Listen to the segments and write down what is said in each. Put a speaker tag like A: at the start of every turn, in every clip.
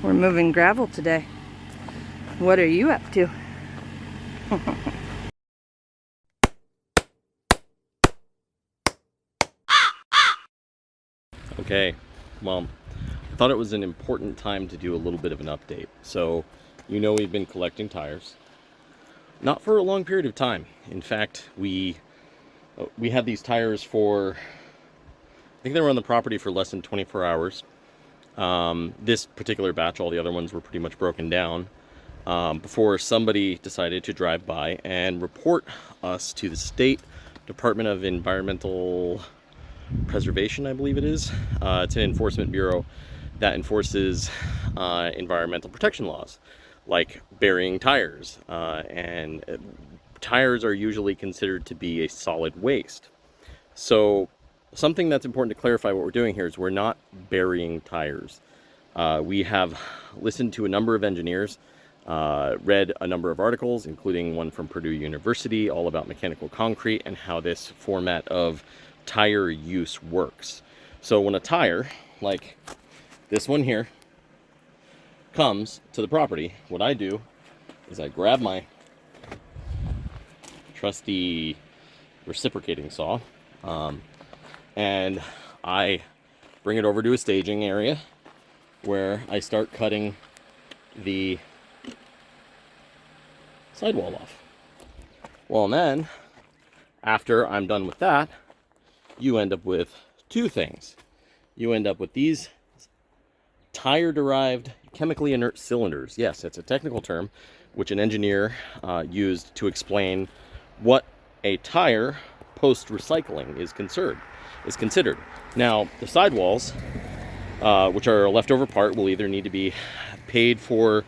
A: We're moving gravel today. What are you up to?
B: Okay, well, I thought it was an important time to do a little bit of an update. So, we've been collecting tires. Not for a long period of time. In fact, we had these tires for, I think they were on the property for less than 24 hours. This particular batch, all the other ones were pretty much broken down before somebody decided to drive by and report us to the State Department of Environmental Preservation, I believe it is. It's an enforcement bureau that enforces environmental protection laws, like burying tires. And tires are usually considered to be a solid waste. So something that's important to clarify what we're doing here is we're not burying tires. We have listened to a number of engineers, read a number of articles, including one from Purdue University, all about mechanical concrete and how this format of tire use works. So when a tire, like this one here, comes to the property, what I do is I grab my trusty reciprocating saw, and I bring it over to a staging area where I start cutting the sidewall off. Well, and then after I'm done with that, you end up with two things. You end up with these tire-derived chemically inert cylinders. Yes, it's a technical term which an engineer used to explain what a tire post-recycling is considered. Now, the sidewalls, which are a leftover part, will either need to be paid for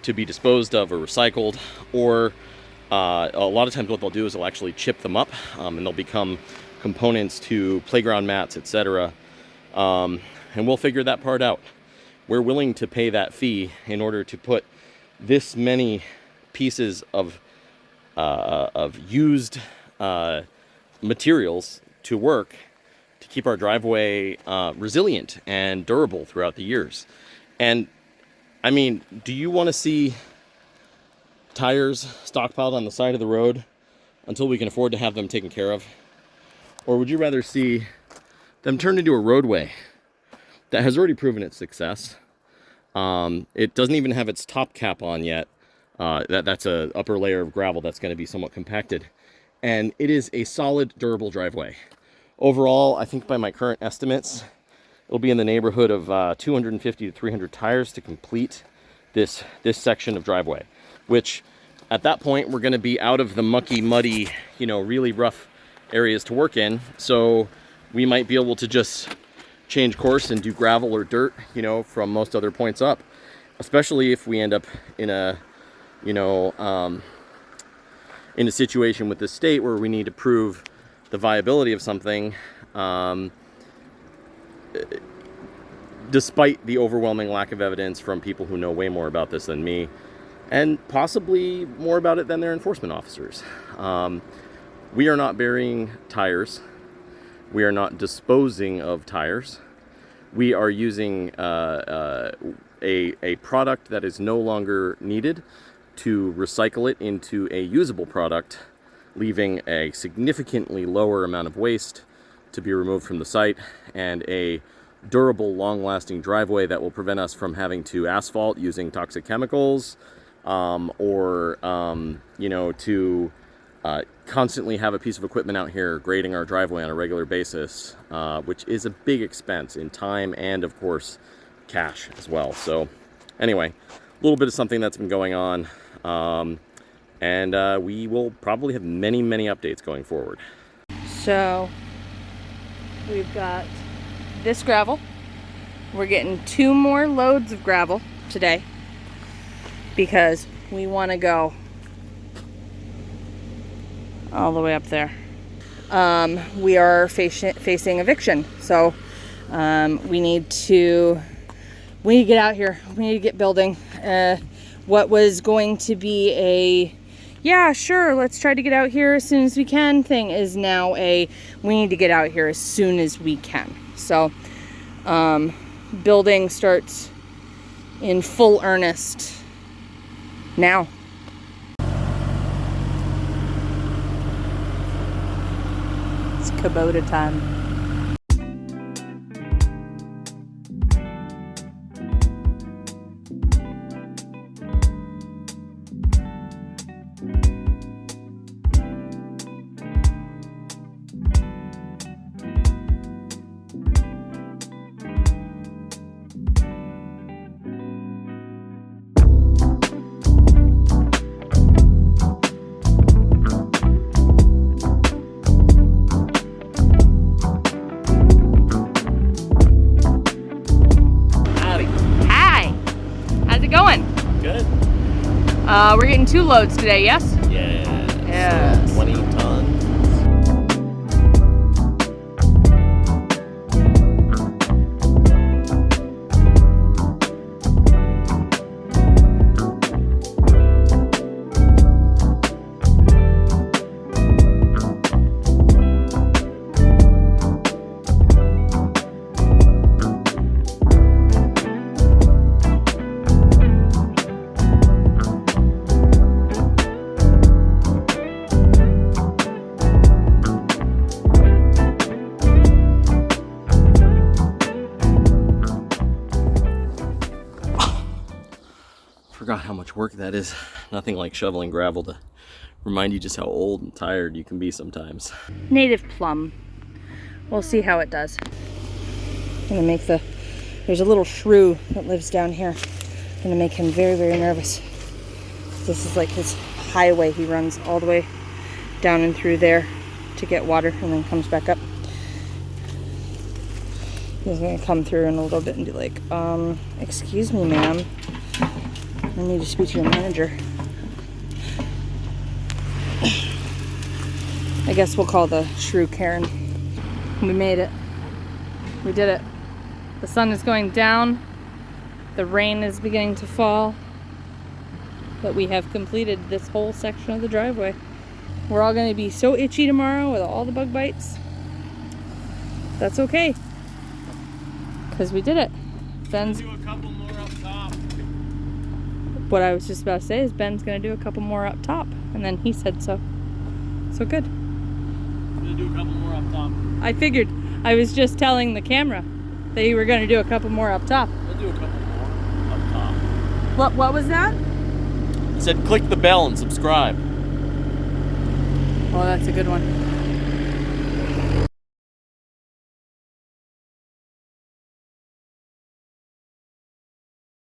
B: to be disposed of or recycled, or a lot of times what they'll do is they'll actually chip them up, and they'll become components to playground mats, etc. And we'll figure that part out. We're willing to pay that fee in order to put this many pieces of used materials to work to keep our driveway resilient and durable throughout the years. And I mean, do you want to see tires stockpiled on the side of the road until we can afford to have them taken care of? Or would you rather see them turned into a roadway that has already proven its success? It doesn't even have its top cap on yet. That's a upper layer of gravel that's going to be somewhat compacted. And it is a solid, durable driveway. Overall, I think by my current estimates, it'll be in the neighborhood of 250 to 300 tires to complete this section of driveway, which at that point, we're going to be out of the mucky, muddy, really rough areas to work in. So we might be able to just change course and do gravel or dirt, from most other points up, especially if we end up in a, in a situation with the state where we need to prove the viability of something, despite the overwhelming lack of evidence from people who know way more about this than me, and possibly more about it than their enforcement officers. We are not burying tires. We are not disposing of tires. We are using a product that is no longer needed to recycle it into a usable product, leaving a significantly lower amount of waste to be removed from the site and a durable, long-lasting driveway that will prevent us from having to asphalt using toxic chemicals, or to constantly have a piece of equipment out here grading our driveway on a regular basis, which is a big expense in time and, of course, cash as well. So anyway, a little bit of something that's been going on, and we will probably have many, many updates going forward.
A: So we've got this gravel. We're getting 2 more loads of gravel today because we want to go all the way up there. We are facing eviction, so we need to get out here. We need to get building. What was going to be a yeah, sure, let's try to get out here as soon as we can thing is now we need to get out here as soon as we can. So building starts in full earnest now. It's Kubota time. We're getting 2 loads today, yes?
B: Yeah.
A: Yes.
B: 20 tons. Forgot how much work that is. Nothing like shoveling gravel to remind you just how old and tired you can be sometimes.
A: Native plum. We'll see how it does. I'm gonna make there's a little shrew that lives down here. I'm gonna make him very, very nervous. This is like his highway. He runs all the way down and through there to get water and then comes back up. He's gonna come through in a little bit and be like, excuse me, ma'am. I need to speak to your manager. I guess we'll call the shrew Karen. We made it. We did it. The sun is going down. The rain is beginning to fall. But we have completed this whole section of the driveway. We're all going to be so itchy tomorrow with all the bug bites. That's okay. Because we did it. Ben's...
B: Do a couple more up top.
A: What I was just about to say is Ben's going to do a couple more up top. And then he said so. So good.
B: I'm going to do a couple more up top.
A: I figured. I was just telling the camera that you were going to do a couple more up top.
B: I'll do a couple more up top.
A: What was that?
B: I said click the bell and subscribe.
A: Oh, that's a good one.